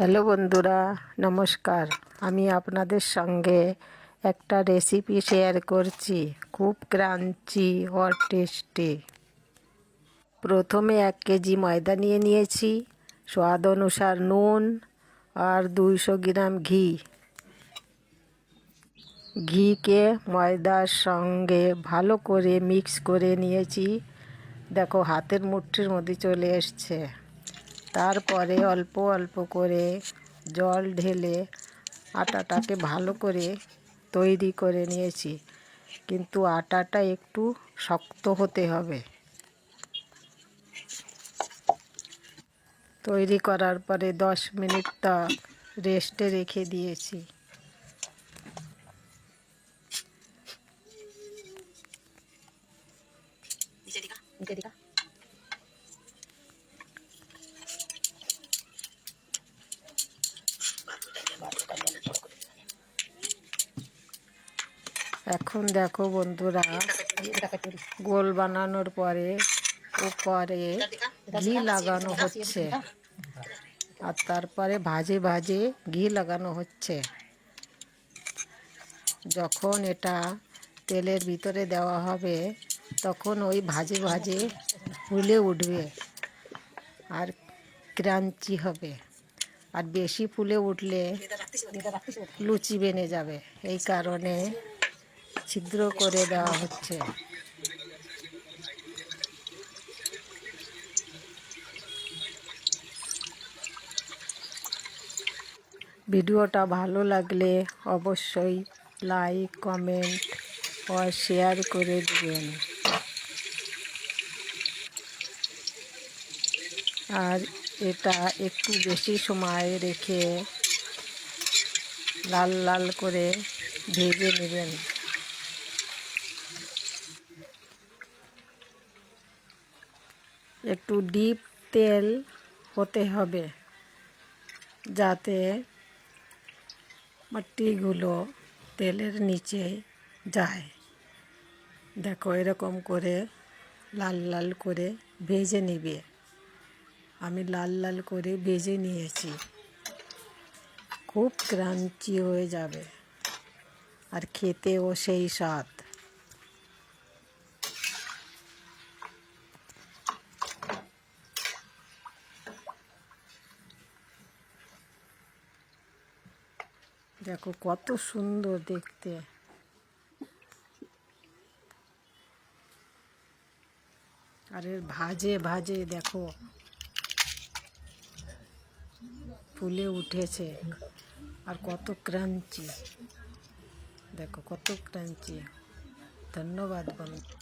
Hello বন্ধুরা, নমস্কার। আমি আপনাদের সঙ্গে একটা রেসিপি শেয়ার করছি, খুব ক্রাঞ্চি আর টেস্টি। প্রথমে 1 কেজি ময়দা নিয়ে নিয়েছি, স্বাদ অনুসার নুন আর 200 গ্রাম ঘি। ঘিকে ময়দার সঙ্গে ভালো করে মিক্স করে নিয়েছি। দেখো, হাতের মুঠির মধ্যে চলে এসছে। তারপরে অল্প অল্প করে জল ঢেলে আটাটাকে ভালো করে তৈরি করে নিয়েছি, কিন্তু আটাটা একটু শক্ত হতে হবে। তৈরি করার পরে 10 মিনিট রেস্টে রেখে দিয়েছি। এখন দেখো বন্ধুরা, গোল বানানোর পরে উপরে ঘি লাগানো হচ্ছে, আর তারপরে ভাজে ভাজে ঘি লাগানো হচ্ছে। যখন এটা তেলের ভিতরে দেওয়া হবে তখন ওই ভাজে ভাজে ফুলে উঠবে আর ক্রাঞ্চি হবে। আর বেশি ফুলে উঠলে লুচি বেনে যাবে, এই কারণে ছিদ্র করে দেওয়া হচ্ছে। ভিডিওটা ভালো লাগলে অবশ্যই লাইক, কমেন্ট ও শেয়ার করে দিবেন। আর এটা একটু বেশি সময় রেখে লাল লাল করে ভেজে নেবেন। একটু ডিপ তেল হতে হবে, যাতে মাটিগুলো তেলের নিচে যায়। দেখো, এরকম করে লাল লাল করে ভেজে নিবে। আমি লাল লাল করে ভেজে নিয়েছি, খুব ক্রাঞ্চি হয়ে যাবে আর খেতেও সেই স্বাদ। দেখো কত সুন্দর দেখতে। আর এর ভাজে ভাজে দেখো ফুলে উঠেছে আর কত ক্রাঞ্চি। দেখো কত ক্রাঞ্চি। ধন্যবাদ বন্ধু।